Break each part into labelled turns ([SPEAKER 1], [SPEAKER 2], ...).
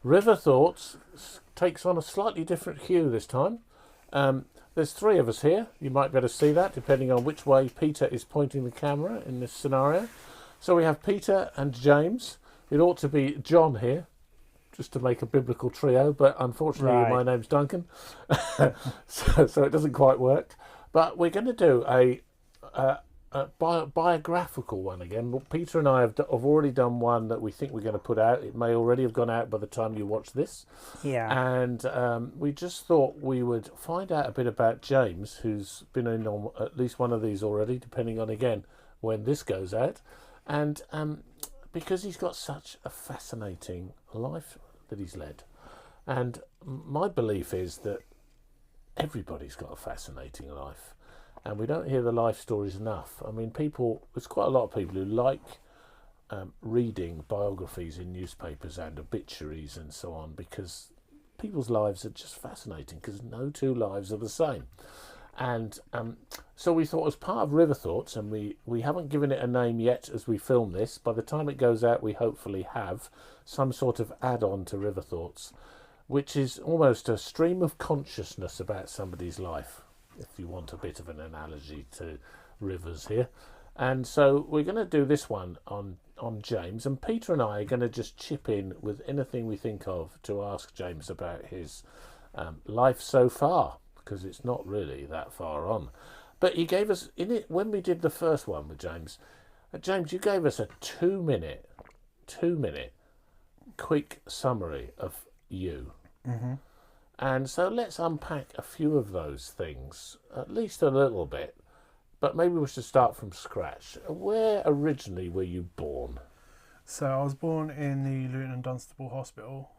[SPEAKER 1] River Thoughts takes on a slightly different hue this time. There's three of us here. You might be able to see that depending on which way Peter is pointing the camera in this scenario. So we have Peter and James. It ought to be John here, just to make a biblical trio, but unfortunately my name's Duncan, so it doesn't quite work. But we're going to do a biographical one again. Peter and I have already done one that we think we're going to put out. It may already have gone out by the time you watch this.
[SPEAKER 2] Yeah.
[SPEAKER 1] And we just thought we would find out a bit about James, who's been in on at least one of these already, depending on, again, when this goes out. And because he's got such a fascinating life that he's led. And my belief is that everybody's got a fascinating life. And we don't hear the life stories enough. I mean, there's quite a lot of people who like reading biographies in newspapers and obituaries and so on, because people's lives are just fascinating, because no two lives are the same. And so we thought, as part of River Thoughts, and we haven't given it a name yet as we film this, by the time it goes out we hopefully have some sort of add-on to River Thoughts, which is almost a stream of consciousness about somebody's life, if you want a bit of an analogy to rivers here. And so we're going to do this one on James, and Peter and I are going to just chip in with anything we think of to ask James about his life so far, because it's not really that far on. But he gave us, in it when we did the first one with James, you gave us a two minute quick summary of you.
[SPEAKER 2] Mm-hmm.
[SPEAKER 1] And so let's unpack a few of those things, at least a little bit. But maybe we should start from scratch. Where originally were you born?
[SPEAKER 3] So I was born in the Luton and Dunstable Hospital.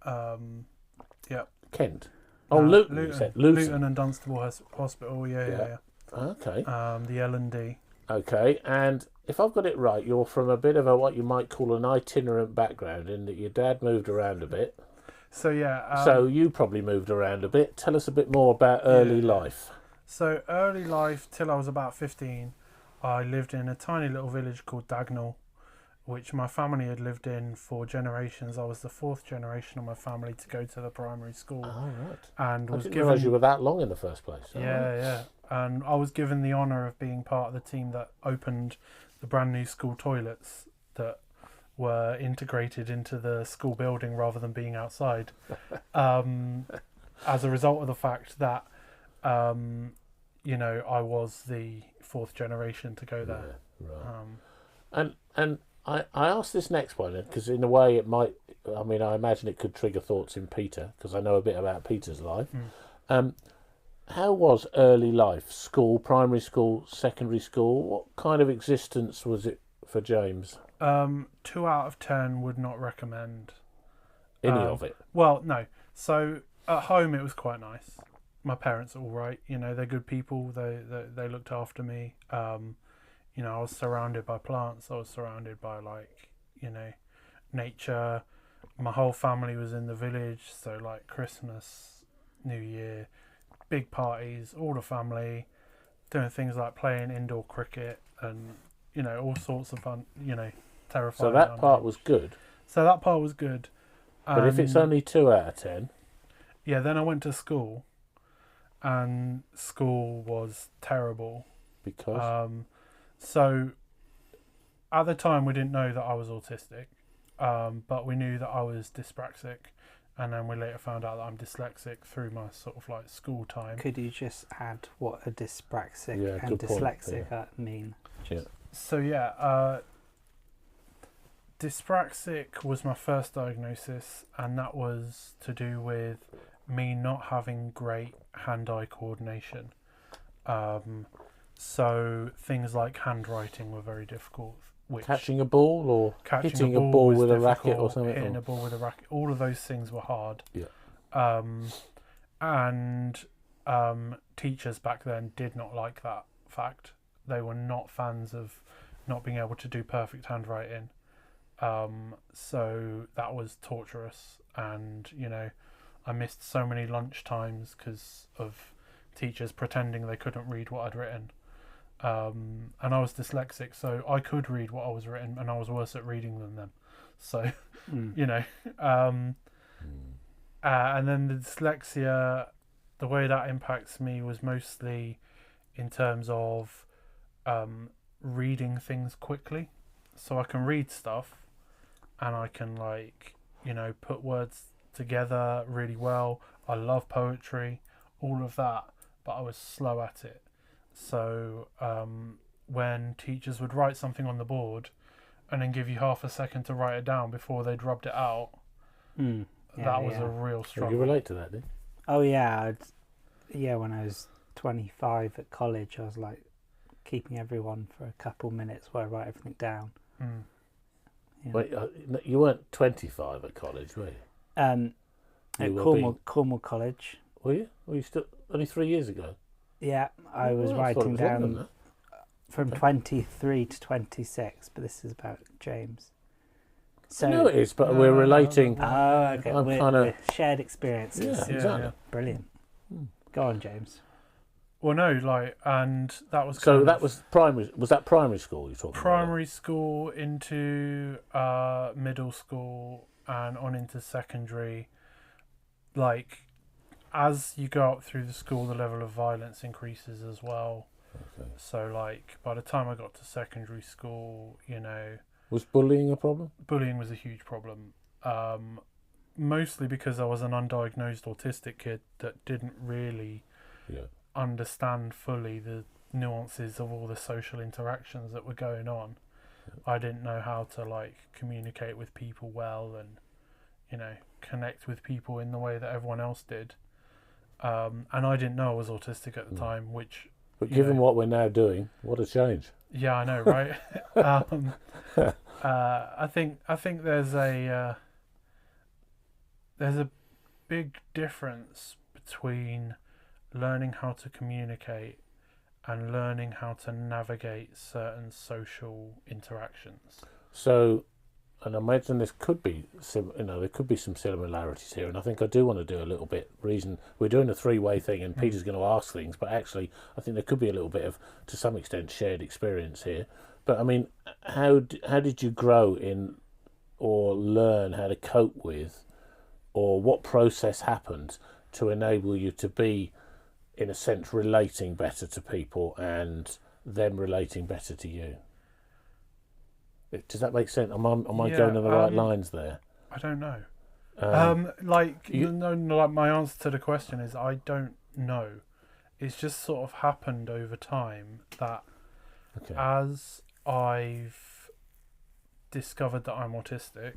[SPEAKER 3] Yeah.
[SPEAKER 1] Kent. Oh, Luton. You said
[SPEAKER 3] Luton and Dunstable Hospital. Yeah.
[SPEAKER 1] Okay.
[SPEAKER 3] The L&D.
[SPEAKER 1] Okay, and if I've got it right, you're from a bit of a what you might call an itinerant background, in that your dad moved around a bit.
[SPEAKER 3] So yeah.
[SPEAKER 1] So you probably moved around a bit. Tell us a bit more about early life.
[SPEAKER 3] So early life, till I was about 15, I lived in a tiny little village called Dagnall, which my family had lived in for generations. I was the fourth generation of my family to go to the primary school.
[SPEAKER 1] Oh, right.
[SPEAKER 3] And
[SPEAKER 1] I didn't realise you were that long in the first place.
[SPEAKER 3] Yeah. And I was given the honour of being part of the team that opened the brand new school toilets that were integrated into the school building rather than being outside. As a result of the fact that, I was the fourth generation to go there.
[SPEAKER 1] Yeah, right. And I asked this next one because in a way it might, I imagine it could trigger thoughts in Peter, because I know a bit about Peter's life. How was early life? School, primary school, secondary school? What kind of existence was it for James?
[SPEAKER 3] 2 out of 10 would not recommend.
[SPEAKER 1] Any of it?
[SPEAKER 3] Well, no. So at home it was quite nice. My parents are all right. They're good people. They looked after me. I was surrounded by plants. I was surrounded by nature. My whole family was in the village. So Christmas, New Year, big parties, all the family, doing things like playing indoor cricket and, all sorts of fun, terrifying.
[SPEAKER 1] So that part was good. But if it's only 2 out of 10...
[SPEAKER 3] Yeah, then I went to school, and school was terrible.
[SPEAKER 1] Because?
[SPEAKER 3] So, at the time we didn't know that I was autistic, but we knew that I was dyspraxic, and then we later found out that I'm dyslexic through my sort of school time.
[SPEAKER 2] Could you just add what a dyspraxic and dyslexic mean?
[SPEAKER 1] Yeah.
[SPEAKER 3] So dyspraxic was my first diagnosis, and that was to do with me not having great hand-eye coordination. So things like handwriting were very difficult.
[SPEAKER 1] Catching a ball or hitting a ball with a racket or something?
[SPEAKER 3] Hitting a ball with a racket. All of those things were hard.
[SPEAKER 1] Yeah.
[SPEAKER 3] And teachers back then did not like that fact. They were not fans of not being able to do perfect handwriting. So that was torturous. And, I missed so many lunch times because of teachers pretending they couldn't read what I'd written. And I was dyslexic, so I could read what I was written, and I was worse at reading than them. So, And then the dyslexia, the way that impacts me was mostly in terms of reading things quickly. So I can read stuff and I can, like, you know, put words together really well. I love poetry, all of that, but I was slow at it. So when teachers would write something on the board and then give you half a second to write it down before they'd rubbed it out, that was a real struggle.
[SPEAKER 1] You relate to that, did you?
[SPEAKER 2] Oh yeah, when I was 25 at college, I was like keeping everyone for a couple minutes while I write everything down. Yeah.
[SPEAKER 1] Wait, you weren't 25 at college, were you?
[SPEAKER 2] At Cornwall College.
[SPEAKER 1] Were you? Were you still only 3 years ago?
[SPEAKER 2] Yeah, I was writing down from 23 to 26, but this is about James. So,
[SPEAKER 1] no, it is, but we're relating.
[SPEAKER 2] Oh, okay.
[SPEAKER 1] We're
[SPEAKER 2] shared experiences.
[SPEAKER 1] Yeah, exactly.
[SPEAKER 2] Yeah. Brilliant. Go on, James.
[SPEAKER 3] Well, no, like, and that was
[SPEAKER 1] so that was primary. Was that primary school you're talking
[SPEAKER 3] primary school into middle school and on into secondary. Like, as you go up through the school, the level of violence increases as well.
[SPEAKER 1] Okay.
[SPEAKER 3] So, like, by the time I got to secondary school, you know,
[SPEAKER 1] was bullying a problem?
[SPEAKER 3] Bullying was a huge problem. Mostly because I was an undiagnosed autistic kid that didn't really understand fully the nuances of all the social interactions that were going on. I didn't know how to, like, communicate with people well and, you know, connect with people in the way that everyone else did. And I didn't know I was autistic at the time, which...
[SPEAKER 1] But given what we're now doing, what a change.
[SPEAKER 3] Yeah, I know, right? I think there's a big difference between learning how to communicate and learning how to navigate certain social interactions.
[SPEAKER 1] So, and I imagine this could be, there could be some similarities here, and I think I do want to do a little bit. Reason we're doing a three-way thing, and Peter's going to ask things, but actually, I think there could be a little bit of, to some extent, shared experience here. But I mean, how did you grow in, or learn how to cope with, or what process happened to enable you to be, in a sense, relating better to people and them relating better to you? Does that make sense? Am I going in the right lines there?
[SPEAKER 3] I don't know. Like my answer to the question is I don't know. It's just sort of happened over time that as I've discovered that I'm autistic,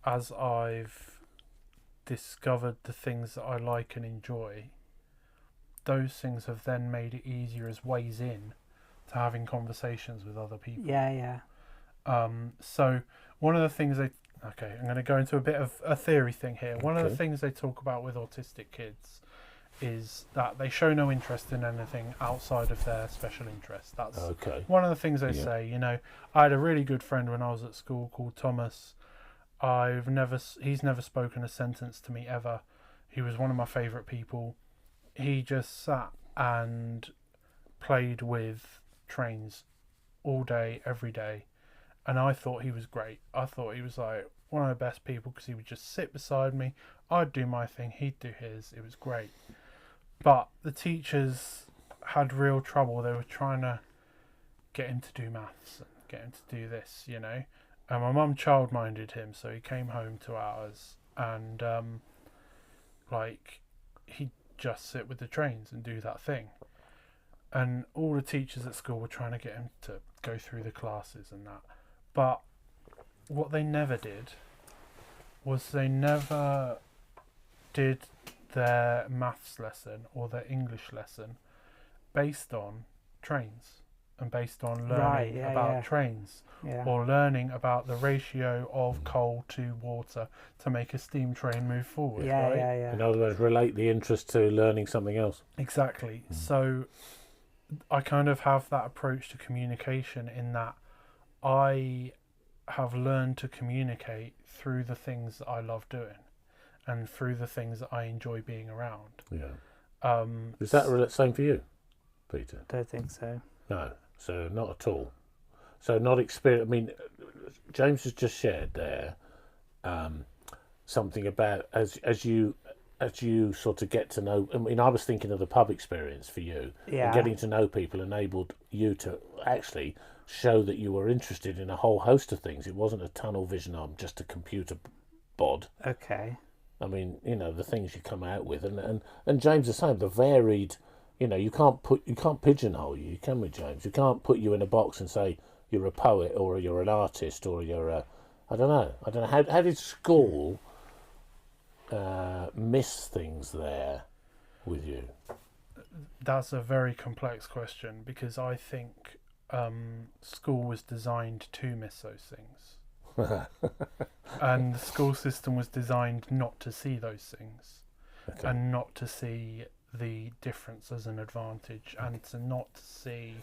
[SPEAKER 3] as I've discovered the things that I like and enjoy, those things have then made it easier as ways in to having conversations with other people.
[SPEAKER 2] Yeah.
[SPEAKER 3] So one of the things I'm going to go into a bit of a theory thing here. One of the things they talk about with autistic kids is that they show no interest in anything outside of their special interest. That's one of the things they say. You know, I had a really good friend when I was at school called Thomas. He's never spoken a sentence to me ever. He was one of my favourite people. He just sat and played with trains all day, every day. And I thought he was great. I thought he was like one of the best people because he would just sit beside me. I'd do my thing, he'd do his. It was great. But the teachers had real trouble. They were trying to get him to do maths and get him to do this, you know. And my mum child-minded him, so he came home to ours and he'd just sit with the trains and do that thing. And all the teachers at school were trying to get him to go through the classes and that. But what they never did was they never did their maths lesson or their English lesson based on trains and based on learning about trains or learning about the ratio of coal to water to make a steam train move forward.
[SPEAKER 1] In other words, relate the interest to learning something else.
[SPEAKER 3] Exactly. So I kind of have that approach to communication in that I have learned to communicate through the things that I love doing and through the things that I enjoy being around.
[SPEAKER 1] Yeah. Is that the same for you, Peter?
[SPEAKER 2] Don't think so.
[SPEAKER 1] No, so not at all. So not experience. I mean, James has just shared there something about as you sort of get to know. I mean, I was thinking of the pub experience for you,
[SPEAKER 2] Yeah.
[SPEAKER 1] and getting to know people enabled you to actually show that you were interested in a whole host of things. It wasn't a tunnel vision. I'm just a computer bod.
[SPEAKER 2] Okay.
[SPEAKER 1] I mean, the things you come out with, and James the same. The varied, you can't pigeonhole you. Can we, James? You can't put you in a box and say you're a poet or you're an artist or you're a. I don't know. How did school miss things there with you?
[SPEAKER 3] That's a very complex question, because I think school was designed to miss those things. And the school system was designed not to see those things.
[SPEAKER 1] Okay.
[SPEAKER 3] And not to see the difference as an advantage, and to not see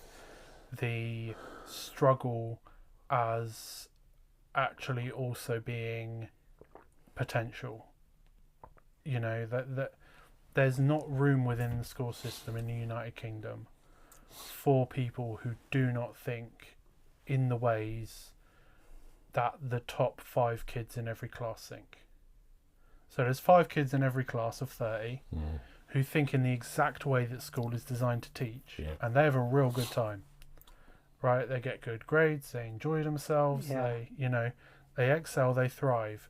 [SPEAKER 3] the struggle as actually also being potential. That there's not room within the school system in the United Kingdom for people who do not think in the ways that the top 5 kids in every class think. So there's 5 kids in every class of 30 who think in the exact way that school is designed to teach, and they have a real good time. Right? They get good grades, they enjoy themselves, they excel, they thrive.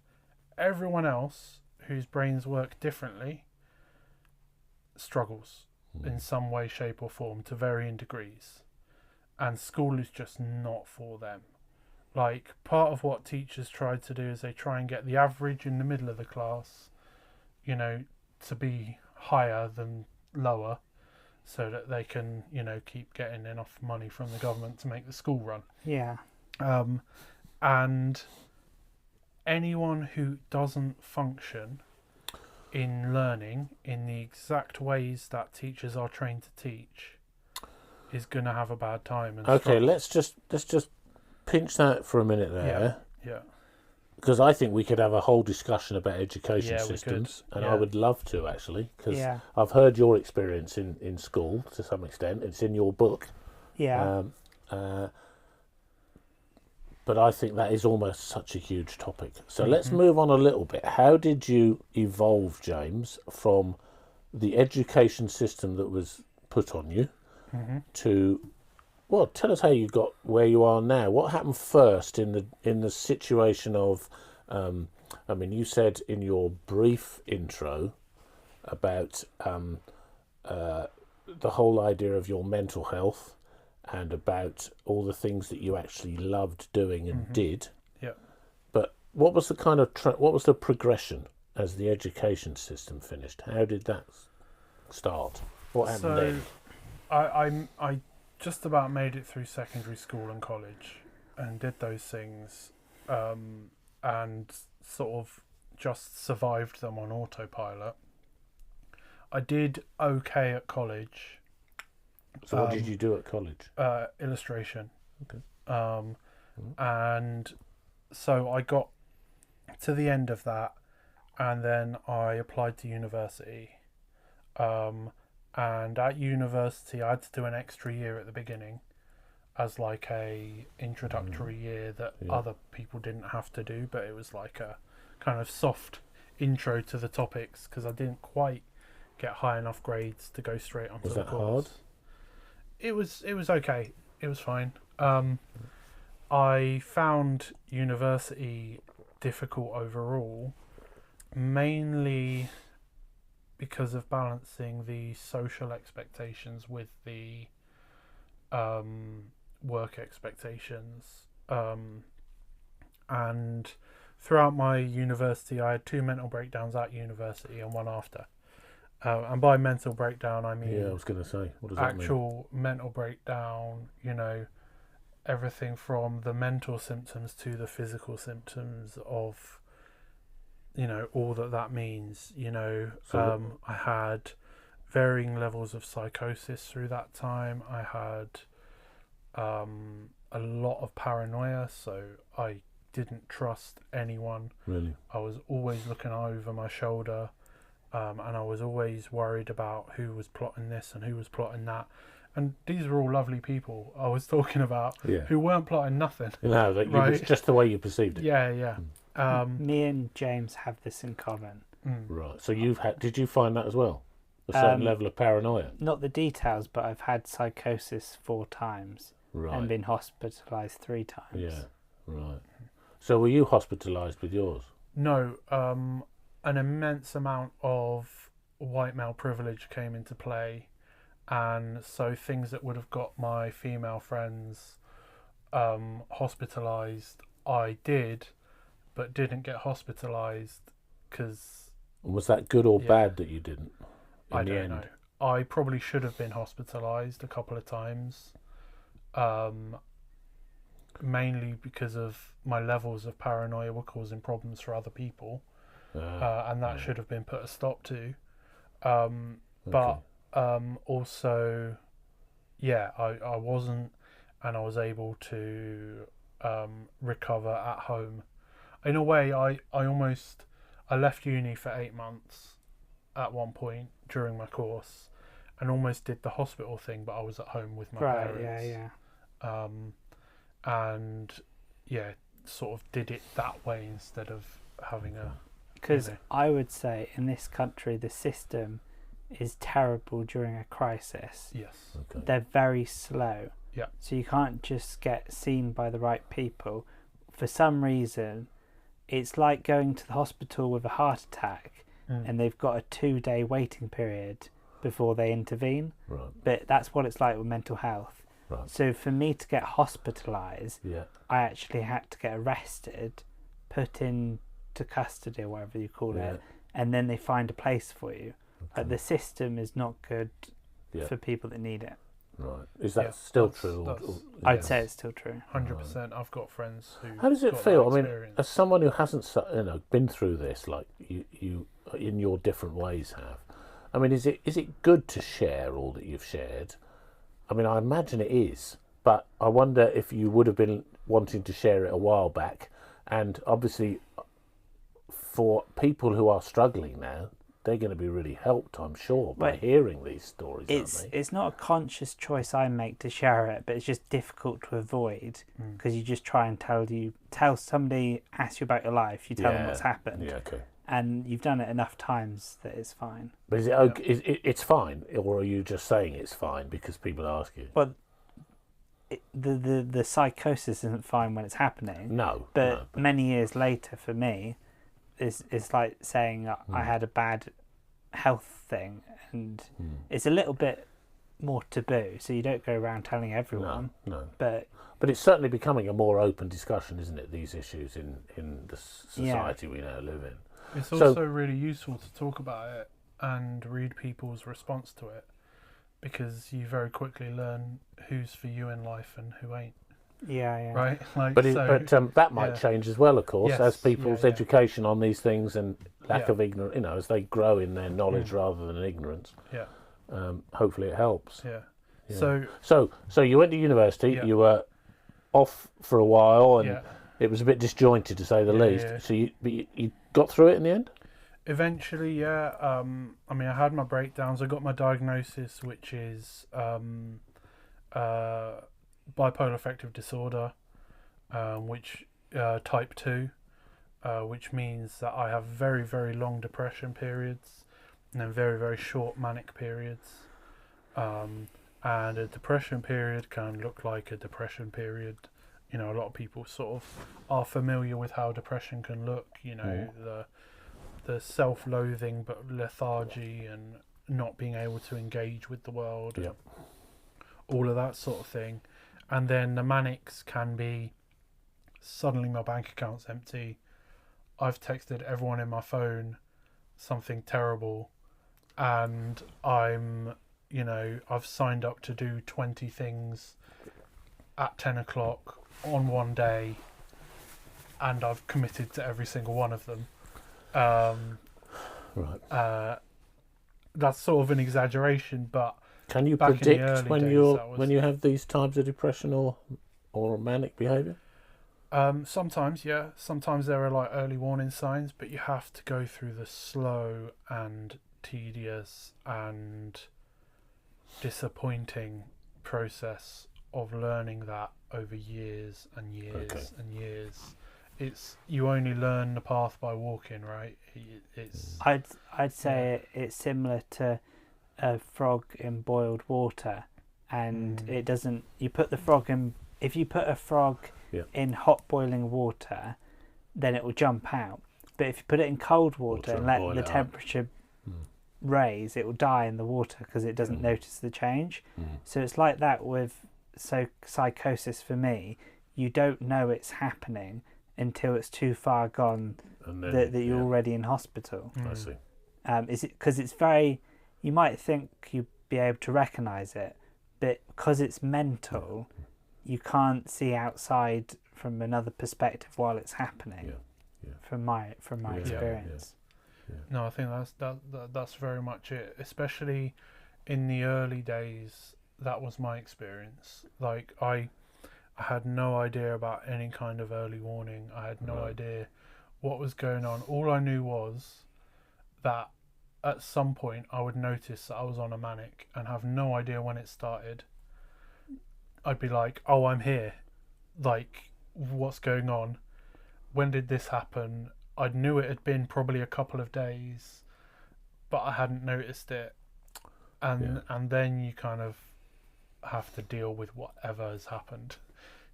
[SPEAKER 3] Everyone else whose brains work differently struggles in some way, shape or form to varying degrees. And school is just not for them. Like, part of what teachers try to do is they try and get the average in the middle of the class, to be higher than lower, so that they can, keep getting enough money from the government to make the school run.
[SPEAKER 2] Yeah.
[SPEAKER 3] And anyone who doesn't function in learning in the exact ways that teachers are trained to teach is going to have a bad time. And
[SPEAKER 1] Okay,
[SPEAKER 3] struggle.
[SPEAKER 1] let's just pinch that for a minute there.
[SPEAKER 3] Yeah.
[SPEAKER 1] Because I think we could have a whole discussion about education
[SPEAKER 3] Yeah, we
[SPEAKER 1] systems,
[SPEAKER 3] could.
[SPEAKER 1] and
[SPEAKER 3] Yeah.
[SPEAKER 1] I would love to, actually, because
[SPEAKER 2] Yeah.
[SPEAKER 1] I've heard your experience in school to some extent. It's in your book.
[SPEAKER 2] Yeah.
[SPEAKER 1] But I think that is almost such a huge topic. So let's move on a little bit. How did you evolve, James, from the education system that was put on you to, well, tell us how you got where you are now. What happened first in the situation of, I mean, you said in your brief intro about the whole idea of your mental health and about all the things that you actually loved doing and did.
[SPEAKER 3] Yeah.
[SPEAKER 1] But what was the kind of what was the progression as the education system finished? How did that start? What happened then?
[SPEAKER 3] I just about made it through secondary school and college and did those things, and sort of just survived them on autopilot. I did okay at college.
[SPEAKER 1] So what did you do at college?
[SPEAKER 3] Illustration.
[SPEAKER 1] Okay.
[SPEAKER 3] And so I got to the end of that, and then I applied to university. And at university I had to do an extra year at the beginning as like a introductory year that other people didn't have to do, but it was like a kind of soft intro to the topics, because I didn't quite get high enough grades to go straight onto the course.
[SPEAKER 1] Was that hard?
[SPEAKER 3] It was okay. It was fine. I found university difficult overall, mainly because of balancing the social expectations with the work expectations. And throughout my university, I had 2 mental breakdowns at university and one after. And by mental breakdown, I mean,
[SPEAKER 1] Yeah, I was going to say, what does that mean?
[SPEAKER 3] actual mental breakdown, everything from the mental symptoms to the physical symptoms of, all that means. I had varying levels of psychosis through that time. I had a lot of paranoia, so I didn't trust anyone.
[SPEAKER 1] Really?
[SPEAKER 3] I was always looking over my shoulder. And I was always worried about who was plotting this and who was plotting that. And these were all lovely people I was talking about who weren't plotting nothing.
[SPEAKER 1] No, it was
[SPEAKER 3] Right.
[SPEAKER 1] just the way you perceived it.
[SPEAKER 3] Yeah.
[SPEAKER 2] Me and James have this in common.
[SPEAKER 1] Right. So did you find that as well? A certain level of paranoia?
[SPEAKER 2] Not the details, but I've had psychosis 4 times and been hospitalised 3 times.
[SPEAKER 1] Yeah, right. So were you hospitalised with yours?
[SPEAKER 3] No, an immense amount of white male privilege came into play, and so things that would have got my female friends hospitalised, I did, but didn't get hospitalised because...
[SPEAKER 1] Was that good or bad that you didn't?
[SPEAKER 3] I don't know. I probably should have been hospitalised a couple of times, mainly because of my levels of paranoia were causing problems for other people, and that should have been put a stop to. But also, I wasn't, and I was able to recover at home. In a way, I left uni for 8 months at one point during my course, and almost did the hospital thing, but I was at home with my parents. And sort of did it that way instead of having a...
[SPEAKER 2] Because I would say in this country the system is terrible during a crisis.
[SPEAKER 3] Yes.
[SPEAKER 1] Okay.
[SPEAKER 2] They're very slow.
[SPEAKER 3] Yeah.
[SPEAKER 2] So you can't just get seen by the right people. For some reason, it's like going to the hospital with a heart attack and they've got a 2-day waiting period before they intervene.
[SPEAKER 1] Right.
[SPEAKER 2] But that's what it's like with mental health.
[SPEAKER 1] Right.
[SPEAKER 2] So for me to get hospitalised, I actually had to get arrested, put into custody or whatever you call it, and then they find a place for you. Like, the system is not good for people that need it.
[SPEAKER 1] Right. Is that still true?
[SPEAKER 2] I'd say it's still true.
[SPEAKER 3] 100%. I've got friends who...
[SPEAKER 1] How does it feel? I mean, as someone who hasn't been through this, like you in your different ways have, I mean, is it good to share all that you've shared? I mean, I imagine it is, but I wonder if you would have been wanting to share it a while back. And obviously, for people who are struggling now, they're going to be really helped, I'm sure, by hearing these stories.
[SPEAKER 2] It's not a conscious choice I make to share it, but it's just difficult to avoid because you just try and tell somebody, ask you about your life, you tell them what's happened.
[SPEAKER 1] Yeah, okay.
[SPEAKER 2] And you've done it enough times that it's fine.
[SPEAKER 1] But is it okay? It's fine, or are you just saying it's fine because people ask you?
[SPEAKER 2] Well, the psychosis isn't fine when it's happening.
[SPEAKER 1] No.
[SPEAKER 2] But many years later, for me, it's like saying I had a bad health thing, and it's a little bit more taboo. So you don't go around telling everyone.
[SPEAKER 1] No.
[SPEAKER 2] But
[SPEAKER 1] it's certainly becoming a more open discussion, isn't it? These issues in the society we now live in.
[SPEAKER 3] It's also really useful to talk about it and read people's response to it, because you very quickly learn who's for you in life and who ain't.
[SPEAKER 2] Yeah.
[SPEAKER 3] Right. Like,
[SPEAKER 1] but that might change as well, of course, as people's education on these things and lack of ignorance, as they grow in their knowledge rather than ignorance.
[SPEAKER 3] Yeah.
[SPEAKER 1] Hopefully it helps.
[SPEAKER 3] Yeah.
[SPEAKER 1] So you went to university. You were off for a while, and it was a bit disjointed, to say the least.
[SPEAKER 3] Yeah.
[SPEAKER 1] So you got through it in the end?
[SPEAKER 3] Eventually, yeah. I mean, I had my breakdowns. I got my diagnosis, which is bipolar affective disorder, which type 2, which means that I have very, very long depression periods and then very, very short manic periods. And a depression period can look like a depression period. A lot of people sort of are familiar with how depression can look, the self-loathing but lethargy and not being able to engage with the world, all of that sort of thing. And then the manics can be suddenly my bank account's empty, I've texted everyone in my phone something terrible, and I've signed up to do 20 things at 10 o'clock on one day, and I've committed to every single one of them.
[SPEAKER 1] Right.
[SPEAKER 3] That's sort of an exaggeration, but
[SPEAKER 1] can you predict when you have these types of depression or manic behaviour?
[SPEAKER 3] Sometimes, yeah. Sometimes there are like early warning signs, but you have to go through the slow and tedious and disappointing process of learning that over years and years and years. it's you only learn the path by walking, right? It's
[SPEAKER 2] I'd say it's similar to a frog in boiled water, and it doesn't. You put the frog in. If you put a frog in hot boiling water, then it will jump out. But if you put it in cold water and let the temperature raise, it will die in the water because it doesn't notice the change. So it's like that with psychosis for me. You don't know it's happening until it's too far gone that you're already in hospital.
[SPEAKER 1] I see.
[SPEAKER 2] Is it because it's very? You might think you'd be able to recognise it, but because it's mental, you can't see outside from another perspective while it's happening. From my experience.
[SPEAKER 3] No, I think that's very much it. Especially in the early days, that was my experience. Like I had no idea about any kind of early warning. I had no idea what was going on. All I knew was that at some point I would notice that I was on a manic and have no idea when it started. I'd be like, oh, I'm here. Like, what's going on? When did this happen? I knew it had been probably a couple of days, but I hadn't noticed it. And then you kind of have to deal with whatever has happened,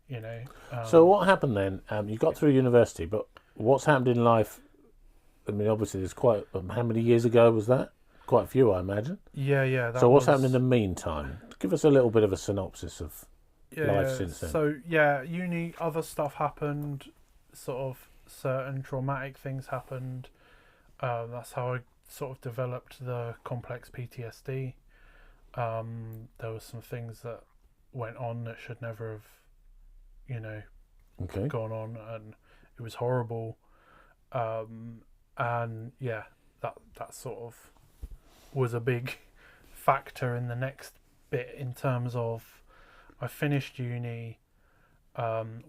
[SPEAKER 3] you know.
[SPEAKER 1] So what happened then? You got through university, but what's happened in life? I mean, obviously, there's quite... how many years ago was that? Quite a few, I imagine.
[SPEAKER 3] Yeah.
[SPEAKER 1] So what's happened in the meantime? Give us a little bit of a synopsis of life since then.
[SPEAKER 3] So, uni, other stuff happened, sort of certain traumatic things happened. That's how I sort of developed the complex PTSD. There were some things that went on that should never have, you know, gone on, and it was horrible. And yeah, that sort of was a big factor in the next bit in terms of I finished uni.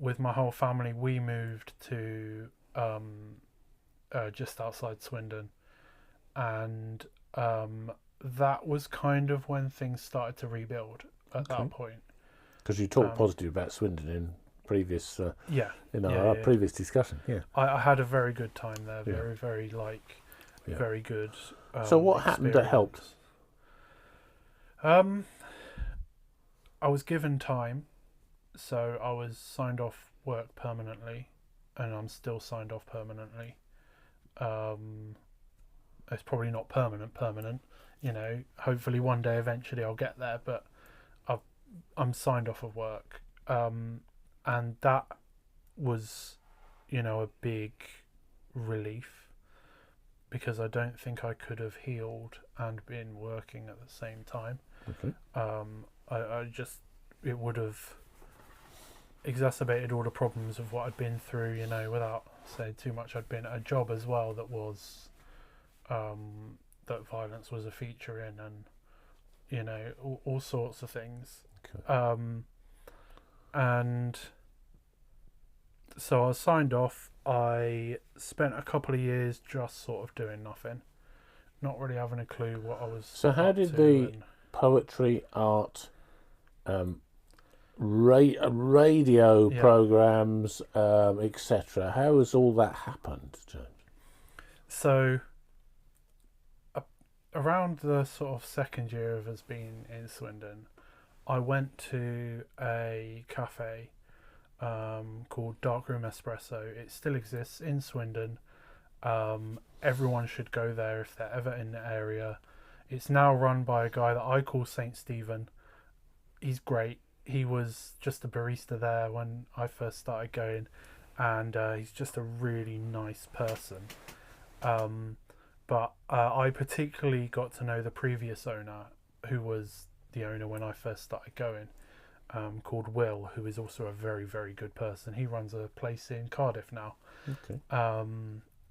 [SPEAKER 3] With my whole family, we moved to just outside Swindon, and that was kind of when things started to rebuild at that point.
[SPEAKER 1] Because you talked positive about Swindon in previous our previous discussion.
[SPEAKER 3] I had a very good time there. Very very good.
[SPEAKER 1] So what happened that helped?
[SPEAKER 3] I was given time. So I was signed off work permanently, and I'm still signed off permanently. It's probably not permanent, you know. Hopefully one day eventually I'll get there, but I'm signed off of work. And that was, you know, a big relief, because I don't think I could have healed and been working at the same time. It would have exacerbated all the problems of what I'd been through, you know, without saying too much. I'd been at a job as well that was that violence was a feature in, and you know, all sorts of things. And so I was signed off. I spent a couple of years just sort of doing nothing, not really having a clue what I was.
[SPEAKER 1] So how did the poetry, art, radio programs, etc. How has all that happened, James?
[SPEAKER 3] So, around the sort of second year of us being in Swindon, I went to a cafe called Darkroom Espresso. It still exists in Swindon. Everyone should go there if they're ever in the area. It's now run by a guy that I call Saint Stephen. He's great. He was just a barista there when I first started going, and he's just a really nice person. But I particularly got to know the previous owner, who was the owner when I first started going, called Will, who is also a very, very good person. He runs a place in Cardiff now,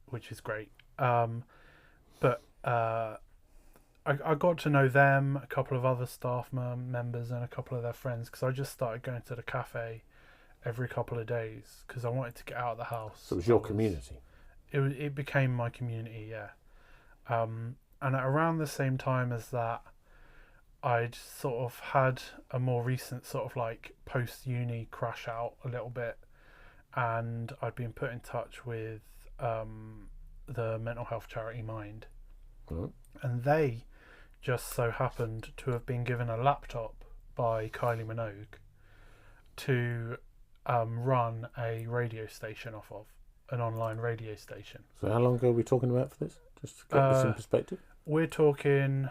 [SPEAKER 3] which is great. But I got to know them, a couple of other staff members, and a couple of their friends, because I just started going to the cafe every couple of days because I wanted to get out of the house.
[SPEAKER 1] So it was your community?
[SPEAKER 3] It became my community, yeah. And at around the same time as that, I'd sort of had a more recent sort of like post-uni crash out a little bit, and I'd been put in touch with the mental health charity Mind, and they just so happened to have been given a laptop by Kylie Minogue to run a radio station off of, an online radio station.
[SPEAKER 1] So how long ago are we talking about for this? Just to get this in perspective.
[SPEAKER 3] We're talking,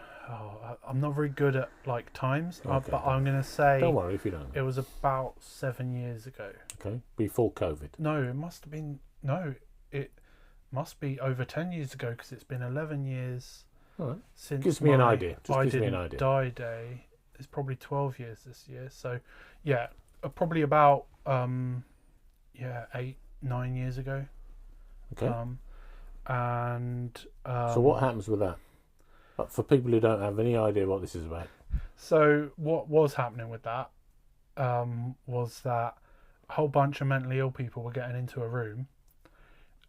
[SPEAKER 3] I'm not very good at like times, but I'm going to say...
[SPEAKER 1] Don't worry if you don't.
[SPEAKER 3] It was about 7 years ago.
[SPEAKER 1] Okay, before COVID.
[SPEAKER 3] No, it must have been... No, it must be over 10 years ago, because it's been 11 years since
[SPEAKER 1] gives me an idea.
[SPEAKER 3] I Didn't Die Day. It's probably 12 years this year. So, yeah, probably about 8-9 years ago.
[SPEAKER 1] Okay. So what happens with that? For people who don't have any idea what this is about.
[SPEAKER 3] So what was happening with that was that a whole bunch of mentally ill people were getting into a room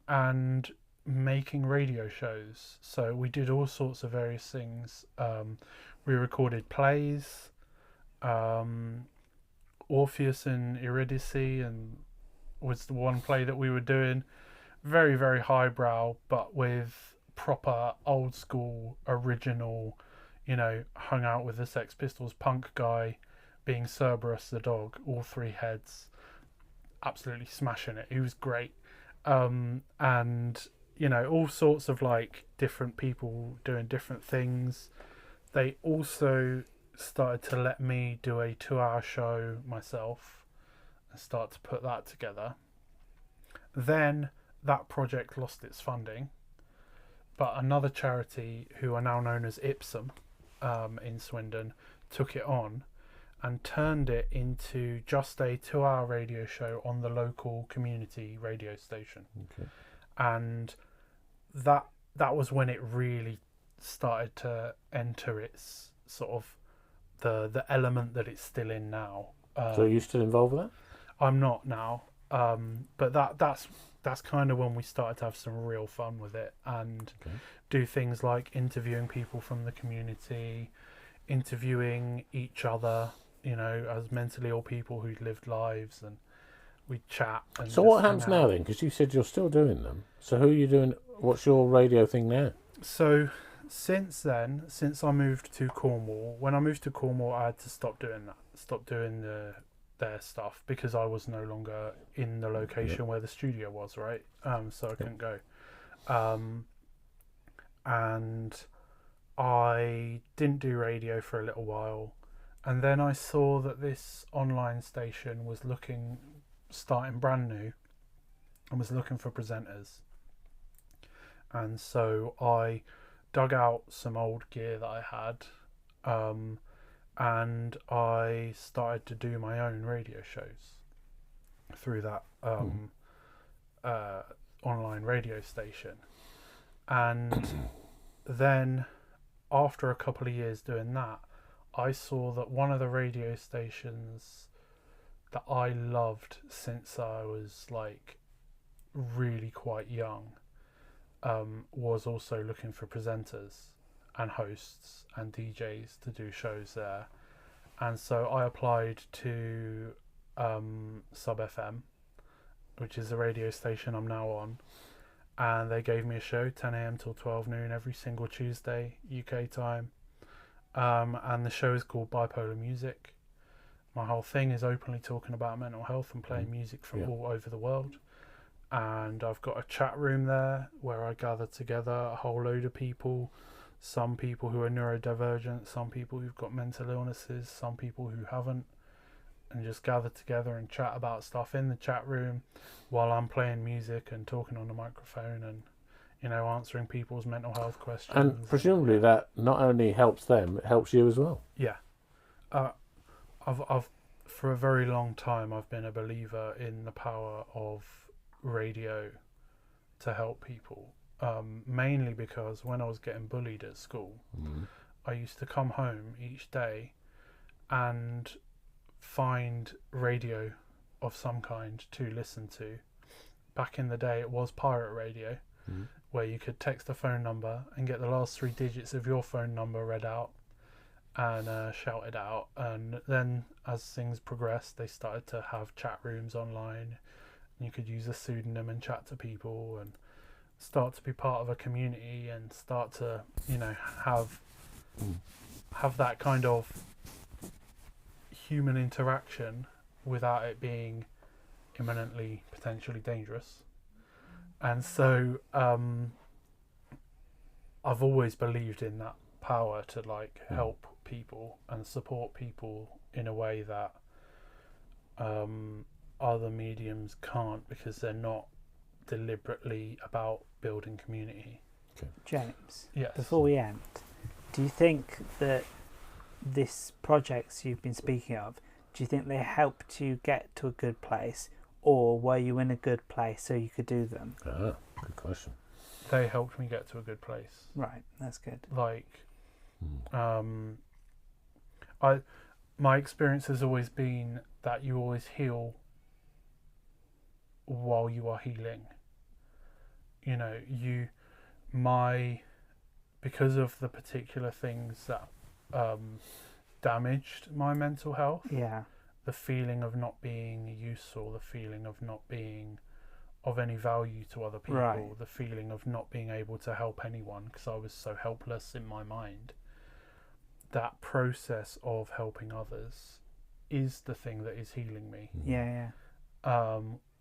[SPEAKER 3] and making radio shows. So we did all sorts of various things. We recorded plays, Orpheus and Eurydice, and was the one play that we were doing. Very, very highbrow, but with proper old school original, hung out with the Sex Pistols punk guy being Cerberus the dog, all three heads, absolutely smashing it. He was great. And all sorts of like different people doing different things. They also started to let me do a 2-hour show myself and start to put that together. Then that project lost its funding, but another charity, who are now known as Ipsum in Swindon, took it on and turned it into just a 2-hour radio show on the local community radio station.
[SPEAKER 1] Okay.
[SPEAKER 3] And that was when it really started to enter its sort of the element that it's still in now.
[SPEAKER 1] So are you still involved with that?
[SPEAKER 3] I'm not now, but that's kind of when we started to have some real fun with it and do things like interviewing people from the community, interviewing each other, as mentally ill people who'd lived lives, and we'd chat. And
[SPEAKER 1] so what happens now then? Because you said you're still doing them. So who are you doing? What's your radio thing now?
[SPEAKER 3] So since then, since I moved to Cornwall, when I moved to Cornwall, I had to stop doing that, stop doing their stuff, because I was no longer in the location where the studio was, right? So I couldn't go. And I didn't do radio for a little while, and then I saw that this online station was starting brand new and was looking for presenters. And so I dug out some old gear that I had, and I started to do my own radio shows through that online radio station. And then after a couple of years doing that, I saw that one of the radio stations that I loved since I was like really quite young was also looking for presenters and hosts and DJs to do shows there. And so I applied to Sub FM, which is the radio station I'm now on, and they gave me a show 10 a.m. till 12 noon every single Tuesday UK time, and the show is called Bipolar Music. My whole thing is openly talking about mental health and playing music from all over the world. And I've got a chat room there where I gather together a whole load of people, some people who are neurodivergent, some people who've got mental illnesses, some people who haven't, and just gather together and chat about stuff in the chat room while I'm playing music and talking on the microphone and, answering people's mental health questions.
[SPEAKER 1] And presumably that not only helps them, it helps you as well.
[SPEAKER 3] Yeah. I've for a very long time, I've been a believer in the power of radio to help people, mainly because when I was getting bullied at school, I used to come home each day and find radio of some kind to listen to. Back in the day, it was pirate radio, where you could text a phone number and get the last 3 digits of your phone number read out and shouted out. And then as things progressed, they started to have chat rooms online, You could use a pseudonym and chat to people and start to be part of a community and start to, have that kind of human interaction without it being imminently potentially dangerous. And so I've always believed in that power to help people and support people in a way that other mediums can't, because they're not deliberately about building community.
[SPEAKER 1] Okay.
[SPEAKER 2] James,
[SPEAKER 3] yes.
[SPEAKER 2] Before we end, do you think that this projects you've been speaking of, do you think they helped you get to a good place, or were you in a good place so you could do them?
[SPEAKER 1] Good question.
[SPEAKER 3] They helped me get to a good place.
[SPEAKER 2] Right, that's good.
[SPEAKER 3] My experience has always been that you always heal while you are healing. Because of the particular things that damaged my mental health.
[SPEAKER 2] Yeah.
[SPEAKER 3] The feeling of not being useful, the feeling of not being of any value to other people,
[SPEAKER 2] right.
[SPEAKER 3] The feeling of not being able to help anyone because I was so helpless in my mind. That process of helping others is the thing that is healing me.
[SPEAKER 2] Yeah.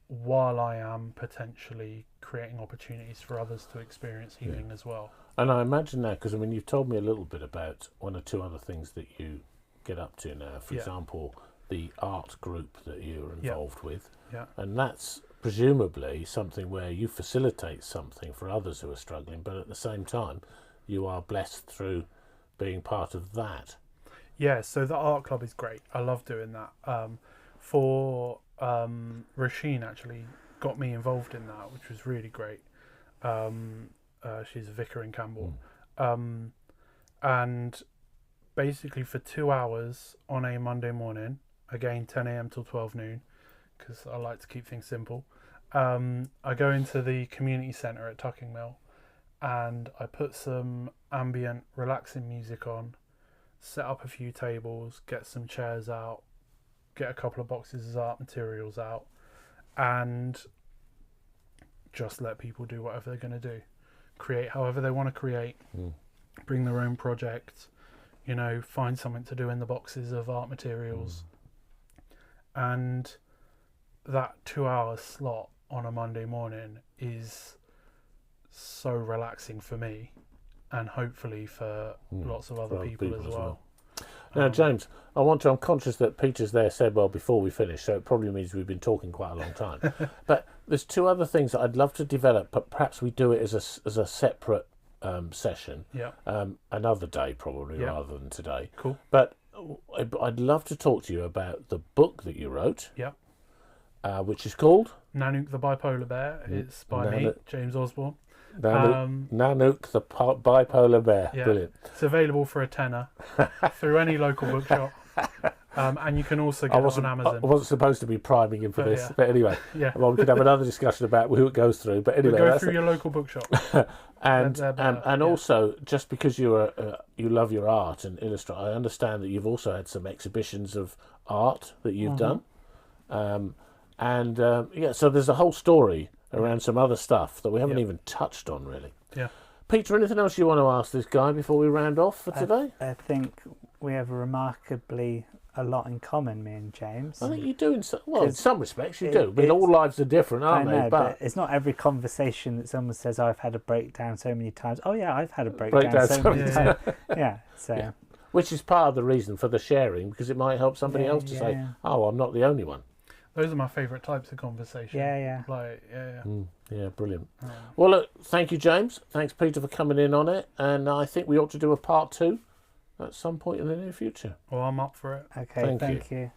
[SPEAKER 3] While I am potentially creating opportunities for others to experience healing as well.
[SPEAKER 1] And I imagine that, because you've told me a little bit about one or two other things that you get up to now. For example, the art group that you're involved with.
[SPEAKER 3] Yeah.
[SPEAKER 1] And that's presumably something where you facilitate something for others who are struggling, but at the same time, you are blessed through being part of that.
[SPEAKER 3] Yeah, so the art club is great. I love doing that. Rasheen actually got me involved in that, which was really great. She's a vicar in Camborne. And basically for 2 hours on a Monday morning, again 10 a.m. till 12 noon, because I like to keep things simple, I go into the community centre at Tucking Mill and I put some ambient relaxing music on, set up a few tables, get some chairs out, get a couple of boxes of art materials out, and just let people do whatever they're going to do. Create however they want to create, bring their own project, find something to do in the boxes of art materials. And that 2 hour slot on a Monday morning is so relaxing for me, and hopefully for lots of other people as well.
[SPEAKER 1] Now, James, I'm conscious that Peter's there said, well, before we finish, so it probably means we've been talking quite a long time. But there's two other things that I'd love to develop, but perhaps we do it as a separate session.
[SPEAKER 3] Yeah.
[SPEAKER 1] Another day, probably, rather than today.
[SPEAKER 3] Cool.
[SPEAKER 1] But I'd love to talk to you about the book that you wrote.
[SPEAKER 3] Yeah.
[SPEAKER 1] Which is called?
[SPEAKER 3] Nanook the Bipolar Bear. It's by me, James Osborne.
[SPEAKER 1] Nanook the Bipolar Bear.
[SPEAKER 3] Yeah.
[SPEAKER 1] Brilliant.
[SPEAKER 3] It's available for £10 through any local bookshop. And you can also get it on Amazon.
[SPEAKER 1] I wasn't supposed to be priming him for this,
[SPEAKER 3] yeah.
[SPEAKER 1] but anyway, well, we could have another discussion about who it goes through. But anyway,
[SPEAKER 3] go through your local bookshop.
[SPEAKER 1] and also, just because you love your art and illustrate, I understand that you've also had some exhibitions of art that you've done, so there's a whole story around some other stuff that we haven't even touched on really.
[SPEAKER 3] Yeah.
[SPEAKER 1] Peter, anything else you want to ask this guy before we round off for today?
[SPEAKER 2] I think we have remarkably a lot in common, me and James.
[SPEAKER 1] I think you do in some respects you do. I mean, all lives are different, aren't
[SPEAKER 2] they?
[SPEAKER 1] they?
[SPEAKER 2] But it's not every conversation that someone says, "Oh, I've had a breakdown so many times." Oh yeah, I've had a breakdown so many times. Yeah.
[SPEAKER 1] Which is part of the reason for the sharing, because it might help somebody else to say, "Oh, I'm not the only one."
[SPEAKER 3] Those are my favourite types of conversation.
[SPEAKER 2] Yeah.
[SPEAKER 1] Yeah, brilliant. Well, look, thank you, James. Thanks, Peter, for coming in on it. And I think we ought to do a part 2 at some point in the near future.
[SPEAKER 3] Well, I'm up for it.
[SPEAKER 2] Okay, thank you.